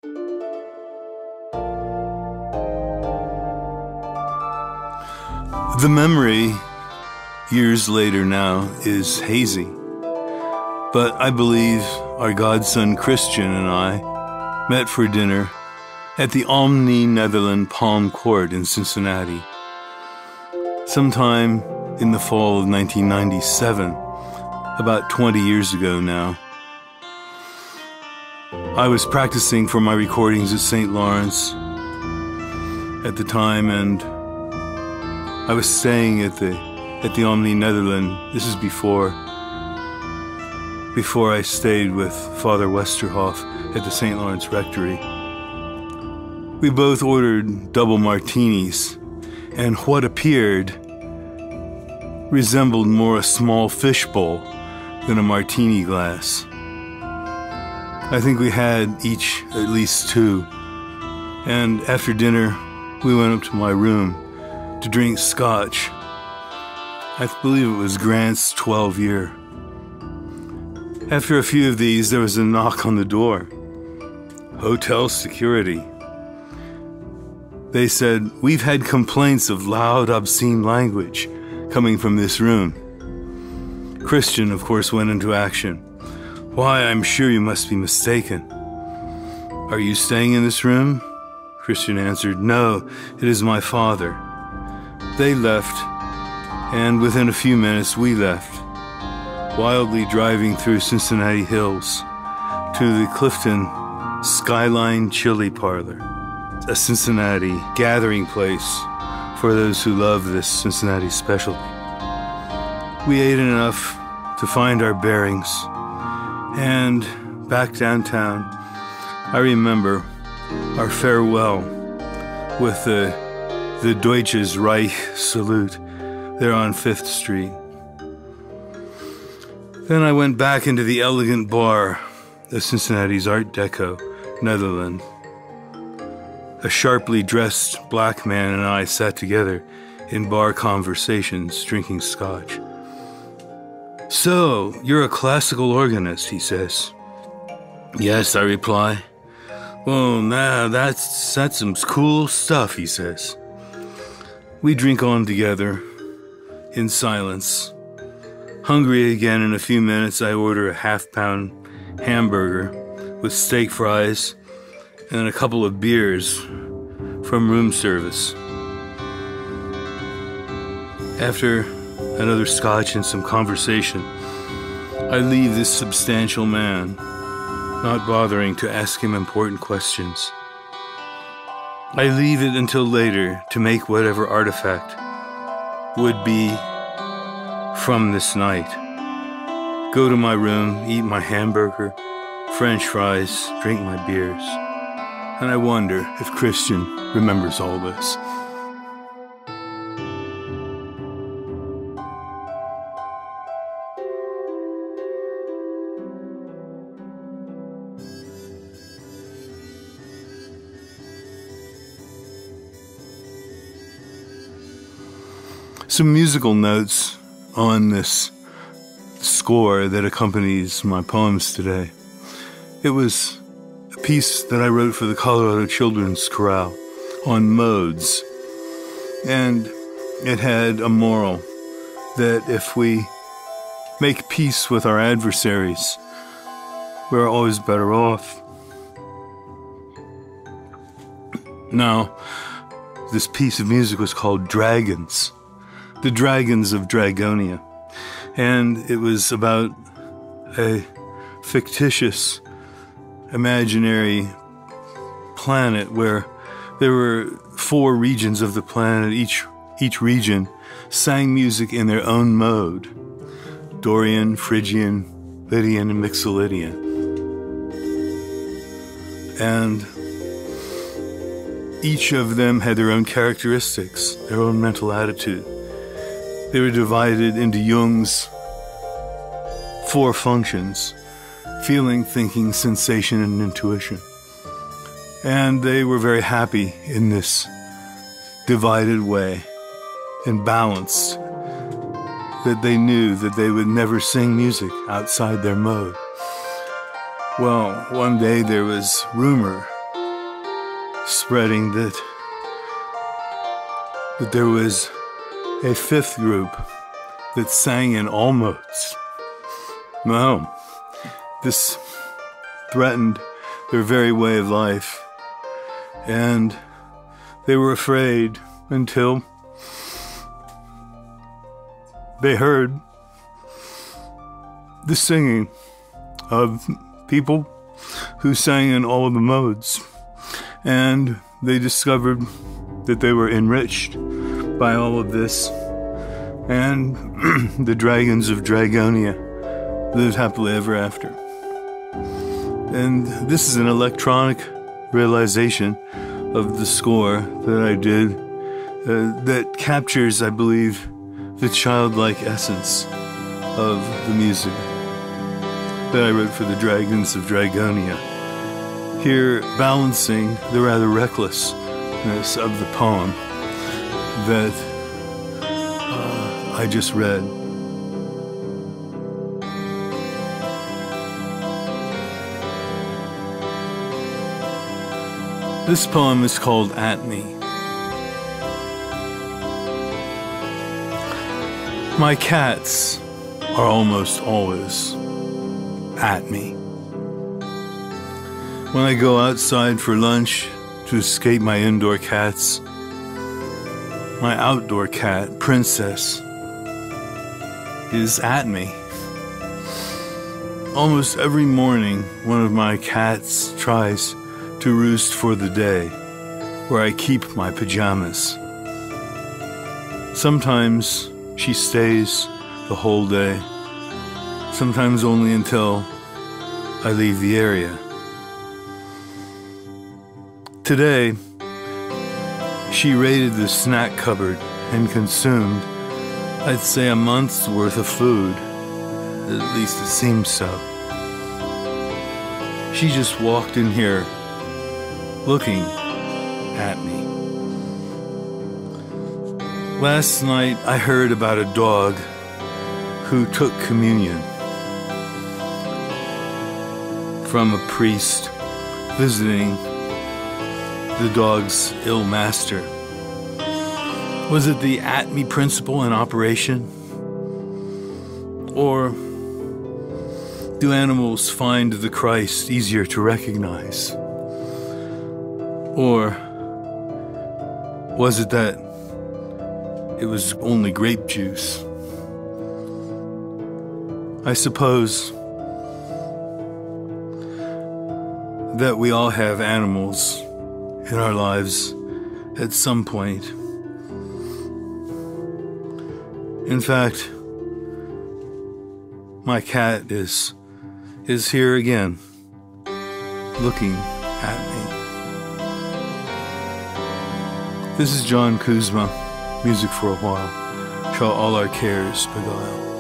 The memory, years later now, is hazy. But I believe our godson Christian and I met for dinner at the Omni Netherland Palm Court in Cincinnati. Sometime in the fall of 1997, about 20 years ago now. I was practicing for my recordings at St. Lawrence at the time, and I was staying at the Omni Netherland. This is before I stayed with Father Westerhoff at the St. Lawrence Rectory. We both ordered double martinis, and what appeared resembled more a small fishbowl than a martini glass. I think we had each at least two, and after dinner we went up to my room to drink scotch. I believe it was Grant's 12 year. After a few of these, there was a knock on the door. Hotel security. They said, "We've had complaints of loud, obscene language coming from this room." Christian, of course, went into action. "Why, I'm sure you must be mistaken. Are you staying in this room?" Christian answered, "No, it is my father." They left, and within a few minutes we left, wildly driving through Cincinnati hills to the Clifton Skyline Chili Parlor, a Cincinnati gathering place for those who love this Cincinnati specialty. We ate enough to find our bearings, and back downtown, I remember our farewell with the Deutsches Reich salute there on 5th Street. Then I went back into the elegant bar of Cincinnati's Art Deco, Netherland. A sharply dressed black man and I sat together in bar conversations, drinking scotch. "So, you're a classical organist," he says. "Yes," I reply. "Well, now that's some cool stuff," he says. We drink on together in silence. Hungry again in a few minutes, I order a half-pound hamburger with steak fries and a couple of beers from room service. After another scotch and some conversation, I leave this substantial man, not bothering to ask him important questions. I leave it until later to make whatever artifact would be from this night. Go to my room, eat my hamburger, French fries, drink my beers. And I wonder if Christian remembers all this. Some musical notes on this score that accompanies my poems today. It was a piece that I wrote for the Colorado Children's Chorale on modes, and it had a moral that if we make peace with our adversaries, we're always better off. Now, this piece of music was called Dragons, the Dragons of Dragonia, and it was about a fictitious, imaginary planet where there were 4 regions of the planet. Each region sang music in their own mode: Dorian, Phrygian, Lydian, and Mixolydian. And each of them had their own characteristics, their own mental attitude. They were divided into Jung's 4 functions: feeling, thinking, sensation, and intuition. And they were very happy in this divided way and balanced, that they knew that they would never sing music outside their mode. Well, one day there was rumor spreading that there was a fifth group that sang in all modes. No, this threatened their very way of life, and they were afraid until they heard the singing of people who sang in all of the modes, and they discovered that they were enriched by all of this, and the dragons of Dragonia lived happily ever after. And this is an electronic realization of the score that I did that captures, I believe, the childlike essence of the music that I wrote for the Dragons of Dragonia. Here, balancing the rather recklessness of the poem that I just read. This poem is called At Me. My cats are almost always at me. When I go outside for lunch to escape my indoor cats, my outdoor cat, Princess, is at me. Almost every morning, one of my cats tries to roost for the day, where I keep my pajamas. Sometimes she stays the whole day, sometimes only until I leave the area. Today, she raided the snack cupboard and consumed, I'd say, a month's worth of food. At least it seems so. She just walked in here looking at me. Last night, I heard about a dog who took communion from a priest visiting the dog's ill master. Was it the at me principle in operation? Or do animals find the Christ easier to recognize? Or was it that it was only grape juice? I suppose that we all have animals in our lives at some point. In fact, my cat is here again, looking at me. This is John Kuzma, Music for a While, shall all our cares beguile.